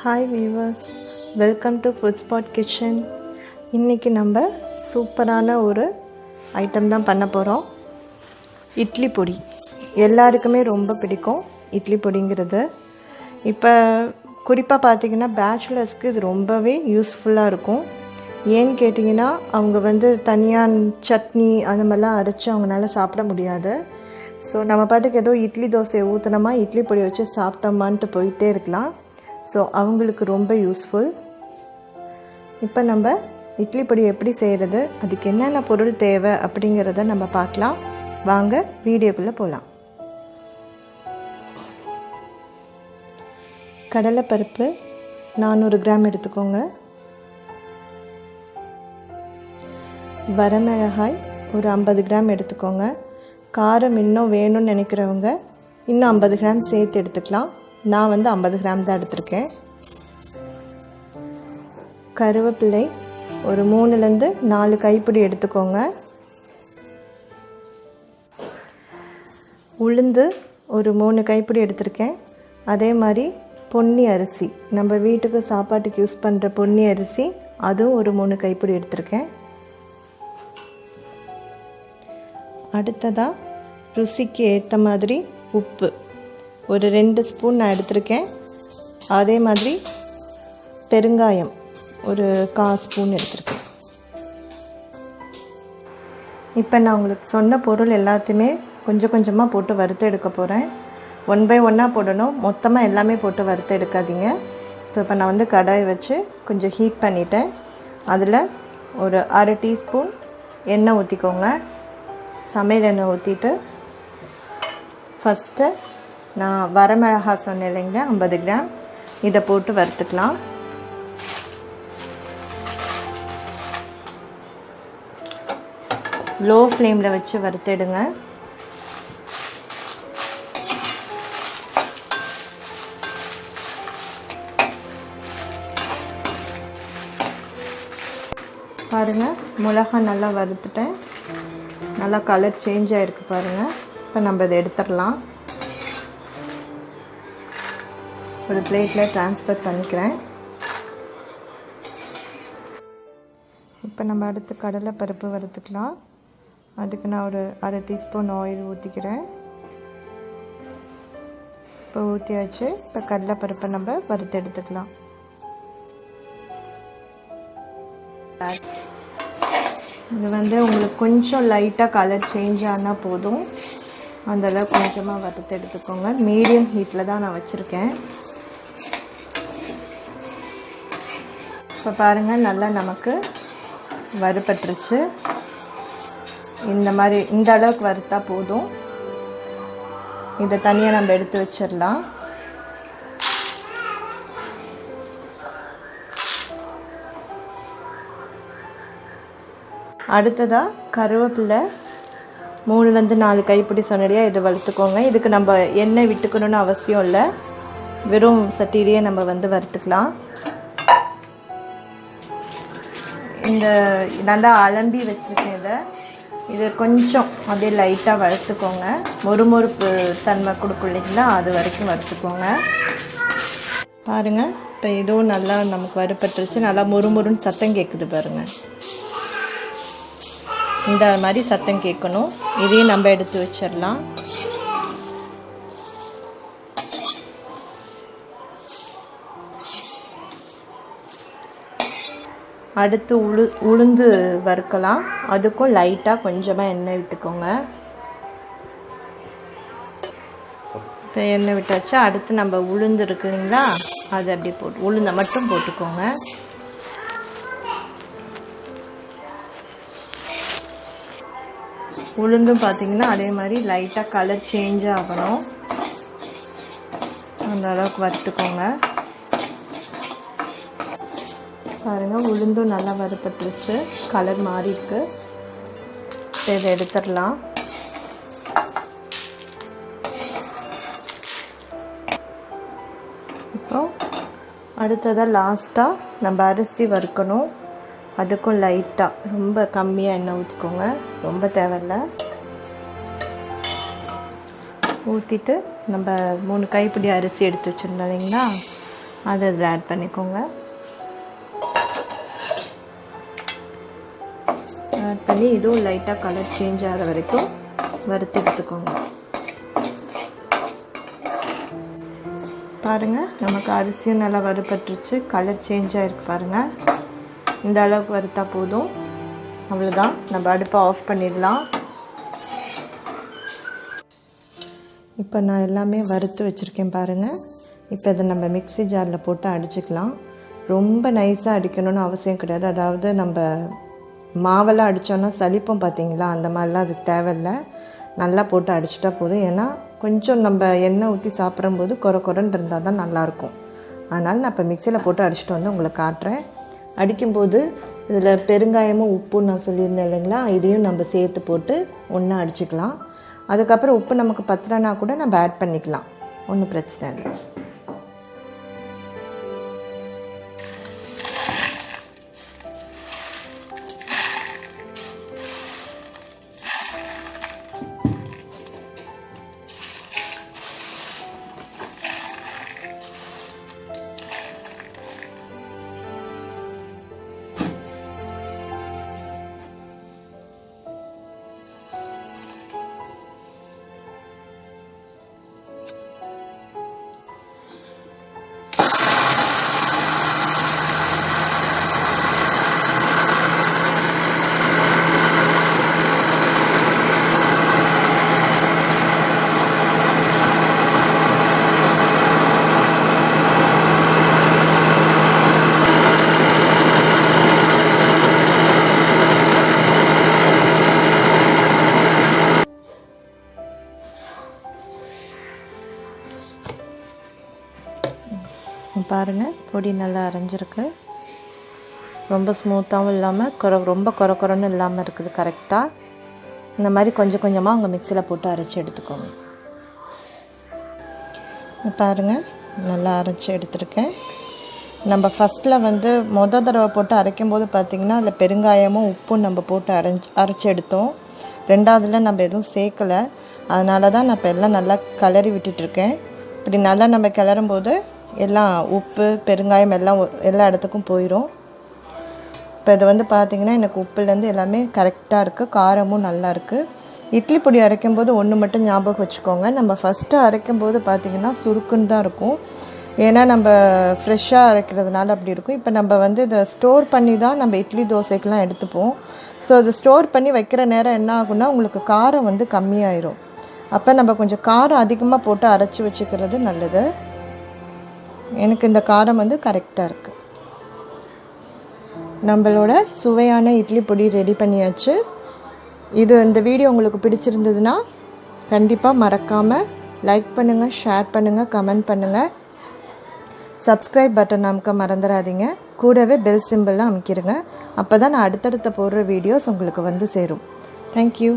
Hi viewers, welcome to food spot kitchen. இன்றைக்கி நம்ம சூப்பரான ஒரு ஐட்டம் தான் பண்ண போகிறோம். இட்லி பொடி எல்லாருக்குமே ரொம்ப பிடிக்கும். இட்லி பொடிங்கிறது இப்போ குறிப்பாக பார்த்திங்கன்னா பேச்சுலர்ஸ்க்கு இது ரொம்பவே யூஸ்ஃபுல்லாக இருக்கும். ஏன்னு கேட்டிங்கன்னா அவங்க தனியாக சட்னி அந்த மாதிரிலாம் அரைச்சி அவங்களால சாப்பிட முடியாது. ஸோ நம்ம பாட்டுக்கு ஏதோ இட்லி தோசையை ஊற்றினோமா இட்லி பொடி வச்சு சாப்பிட்டோமான்ட்டு போயிட்டே இருக்கலாம். ஸோ அவங்களுக்கு ரொம்ப யூஸ்ஃபுல். இப்போ நம்ம இட்லி பொடி எப்படி செய்கிறது, அதுக்கு என்னென்ன பொருள் தேவை அப்படிங்கிறத நம்ம பார்க்கலாம். வாங்க வீடியோக்குள்ளே போகலாம். கடலைப்பருப்பு 400 கிராம் எடுத்துக்கோங்க. வரமிளகாய் ஒரு 50 கிராம் எடுத்துக்கோங்க. காரம் இன்னும் வேணும்னு நினைக்கிறவங்க இன்னும் 50 கிராம் சேர்த்து எடுத்துக்கலாம். நான் 50 கிராம் தான் எடுத்திருக்கேன். கருவேப்பிலை ஒரு 3லேருந்து 4 கைப்பிடி எடுத்துக்கோங்க. உளுந்து ஒரு 3 கைப்பிடி எடுத்திருக்கேன். அதே மாதிரி பொன்னி அரிசி, நம்ம வீட்டுக்கு சாப்பாட்டுக்கு யூஸ் பண்ணுற பொன்னி அரிசி, அதுவும் ஒரு 3 கைப்பிடி எடுத்திருக்கேன். அடுத்ததாக ருசிக்கு ஏற்ற மாதிரி உப்பு ஒரு 2 ஸ்பூன் நான் எடுத்திருக்கேன். அதே மாதிரி பெருங்காயம் ஒரு 1/4 ஸ்பூன் எடுத்திருக்கேன். இப்போ நான் உங்களுக்கு சொன்ன பொருள் எல்லாத்தையுமே கொஞ்சம் கொஞ்சமாக போட்டு வறுத்து எடுக்க போகிறேன். 1 by 1 போடணும், மொத்தமாக எல்லாமே போட்டு வறுத்து எடுக்காதீங்க. ஸோ இப்போ நான் கடாய் வச்சு கொஞ்சம் ஹீட் பண்ணிட்டேன். அதில் ஒரு 1/2 டீஸ்பூன் எண்ணெய் ஊற்றிக்கோங்க. சமையல் எண்ணெய் ஊற்றிட்டு ஃபஸ்ட்டு நான் வரமிளகாய் சொன்னேன் இல்லைங்களா 50 கிராம், இதை போட்டு வறுத்துக்கலாம். லோ ஃப்ளேமில் வச்சு வறுத்தெடுங்க. பாருங்கள், மிளகா நல்லா வறுத்துட்டேன். நல்லா கலர் சேஞ்ச் ஆகிருக்கு பாருங்கள். இப்போ நம்ம இதை எடுத்துடலாம். ஒரு பிளேட்டில் ட்ரான்ஸ்ஃபர் பண்ணிக்கிறேன். இப்போ நம்ம அடுத்து கடலைப்பருப்பு வறுத்துக்கலாம். அதுக்கு நான் ஒரு 1/2 டீஸ்பூன் ஆயில் ஊற்றிக்கிறேன். இப்போ ஊற்றியாச்சு. இப்போ கடலைப்பருப்பை நம்ம வறுத்து எடுத்துக்கலாம். இது உங்களுக்கு கொஞ்சம் லைட்டாக கலர் சேஞ்ச் ஆனால் போதும். அந்தளவு கொஞ்சமாக வறுத்து எடுத்துக்கோங்க. மீடியம் ஹீட்டில் தான் நான் வச்சுருக்கேன். இப்போ பாருங்கள், நல்லா நமக்கு வறுபட்டுருச்சு. இந்த அளவுக்கு வறுத்தா போதும். இதை தனியாக நம்ம எடுத்து வச்சிடலாம். அடுத்ததாக கருவேப்பிலை 3லேருந்து 4 கைப்பிடி சொன்னடியா, இதை வறுத்துக்கோங்க. இதுக்கு நம்ம எண்ணெய் விட்டுக்கணும்னு அவசியம் இல்லை, வெறும் சட்டிலேயே நம்ம வறுத்துக்கலாம். இந்த நல்லா அலம்பி வச்சுருக்கேன். இதை கொஞ்சம் அப்படியே லைட்டாக வறுத்துக்கோங்க. மொறுமொறுப்பு தன்மை கொடுக்கும் இல்லைங்களா, அது வரைக்கும் வறுத்துக்கோங்க. பாருங்கள், இப்போ இதுவும் நல்லா நமக்கு வறுபட்டுருச்சு. நல்லா மொறுமொறுன்னு சத்தம் கேட்குது பாருங்கள். இந்த மாதிரி சத்தம் கேட்கணும். இதையும் நம்ம எடுத்து வச்சிடலாம். அடுத்து உளுந்து வறுக்கலாம். அதுக்கும் லைட்டாக கொஞ்சமாக எண்ணெய் விட்டுக்கோங்க. இப்போ எண்ணெய் விட்டாச்சு. அடுத்து நம்ம உளுந்து இருக்கு இல்லைங்களா, அதை அப்படி போட்டு உளுந்தை மட்டும் போட்டுக்கோங்க. உளுந்தும் பார்த்திங்கன்னா அதே மாதிரி லைட்டாக கலர் சேஞ்ச் ஆகணும். அந்த அளவுக்கு வறுத்துக்கோங்க. பாருங்கள், உளுந்தும் நல்லா வறுபட்டுருச்சு, கலர் மாறி இருக்கு. இதை எடுத்துடலாம். இப்போ அடுத்ததாக லாஸ்ட்டாக நம்ம அரிசி வறுக்கணும். அதுக்கும் லைட்டாக ரொம்ப கம்மியாக எண்ணெய் ஊற்றிக்கோங்க, ரொம்ப தேவையில்லை. ஊற்றிட்டு நம்ம 3 கைப்பிடி அரிசி எடுத்து வச்சுருந்தோம் இல்லைங்களா, அதை இதில் ஆட் பண்ணிக்கோங்க. ஆட் பண்ணி இதுவும் லைட்டாக கலர் சேஞ்ச் ஆகிற வரைக்கும் வறுத்து எடுத்துக்கோங்க. பாருங்கள், நமக்கு அரிசியும் நல்லா வறுபட்டுருச்சு, கலர் சேஞ்ச் ஆகிருக்கு பாருங்கள். இந்த அளவுக்கு வறுத்தா போதும். அவ்வளோதான், நம்ம அடுப்பை ஆஃப் பண்ணிடலாம். இப்போ நான் எல்லாமே வறுத்து வச்சுருக்கேன் பாருங்கள். இப்போ இதை நம்ம மிக்ஸி ஜாரில் போட்டு அடிச்சுக்கலாம். ரொம்ப நைஸாக அடிக்கணும்னு அவசியம் கிடையாது. அதாவது நம்ம மாவெல்லாம் அடித்தோன்னா சலிப்போம் பார்த்தீங்களா, அந்த மாதிரிலாம் அது தேவையில்லை. நல்லா போட்டு அடிச்சிட்டா போதும். ஏன்னா கொஞ்சம் நம்ம எண்ணெய் ஊற்றி சாப்பிடும்போது கொரன்னு இருந்தால் தான் நல்லாயிருக்கும். அதனால் நான் இப்போ மிக்சியில் போட்டு அடிச்சுட்டு வந்து உங்களுக்கு காட்டுறேன். அடிக்கும்போது இதில் பெருங்காயமும் உப்பும் நான் சொல்லியிருந்தேன் இல்லைங்களா, இதையும் நம்ம சேர்த்து போட்டு ஒன்றா அடிச்சுக்கலாம். அதுக்கப்புறம் உப்பு நமக்கு பத்தலைனா கூட நம்ம ஆட் பண்ணிக்கலாம், ஒன்றும் பிரச்சனை இல்லை. பாருங்கள், பொடி நல்லா அரைஞ்சிருக்கு. ரொம்ப ஸ்மூத்தாகவும் இல்லாமல் ரொம்ப கொரன்னு இல்லாமல் இருக்குது. கரெக்டாக இந்த மாதிரி கொஞ்சம் கொஞ்சமாக உங்கள் மிக்சியில் போட்டு அரைச்சி எடுத்துக்கோங்க. பாருங்கள், நல்லா அரைச்சி எடுத்துருக்கேன். நம்ம ஃபஸ்ட்டில் தடவை போட்டு அரைக்கும்போது பார்த்திங்கன்னா அதில் பெருங்காயமும் உப்பும் நம்ம போட்டு அரைச்சி எடுத்தோம். ரெண்டாவதுல நம்ம எதுவும் சேர்க்கலை. அதனால தான் நான் இப்போ எல்லாம் நல்லா கிளறி விட்டுட்ருக்கேன். இப்படி நல்லா நம்ம கிளறும்போது எல்லாம் உப்பு பெருங்காயம் எல்லா இடத்துக்கும் போயிடும். இப்போ இது பார்த்திங்கன்னா எனக்கு உப்புலேருந்து எல்லாமே கரெக்டாக இருக்குது. காரமும் நல்லா இருக்குது. இட்லி பொடி அரைக்கும்போது ஒன்று மட்டும் ஞாபகம் வச்சுக்கோங்க, நம்ம ஃபஸ்ட்டு அரைக்கும்போது பார்த்திங்கன்னா சுருக்குன்னு தான் இருக்கும். ஏன்னா நம்ம ஃப்ரெஷ்ஷாக அரைக்கிறதுனால அப்படி இருக்கும். இப்போ நம்ம இதை ஸ்டோர் பண்ணி தான் நம்ம இட்லி தோசைக்கெலாம் எடுத்துப்போம். ஸோ அது ஸ்டோர் பண்ணி வைக்கிற நேரம் என்ன ஆகும்னா உங்களுக்கு காரம் கம்மியாயிரும். அப்போ நம்ம கொஞ்சம் காரம் அதிகமாக போட்டு அரைச்சி வச்சுக்கிறது நல்லது. எனக்கு இந்த காரம் கரெக்டாக இருக்குது. நம்மளோட சுவையான இட்லி பொடி ரெடி பண்ணியாச்சு. இந்த வீடியோ உங்களுக்கு பிடிச்சிருந்ததுன்னா கண்டிப்பாக மறக்காமல் லைக் பண்ணுங்கள், ஷேர் பண்ணுங்கள், கமெண்ட் பண்ணுங்கள். சப்ஸ்கிரைப் பட்டன் அமுக்க மறந்துடாதீங்க. கூடவே பெல் சிம்பிள்லாம் அமைக்கிடுங்க. அப்போ தான் நான் அடுத்தடுத்த போடுற வீடியோஸ் உங்களுக்கு சேரும். தேங்க்யூ.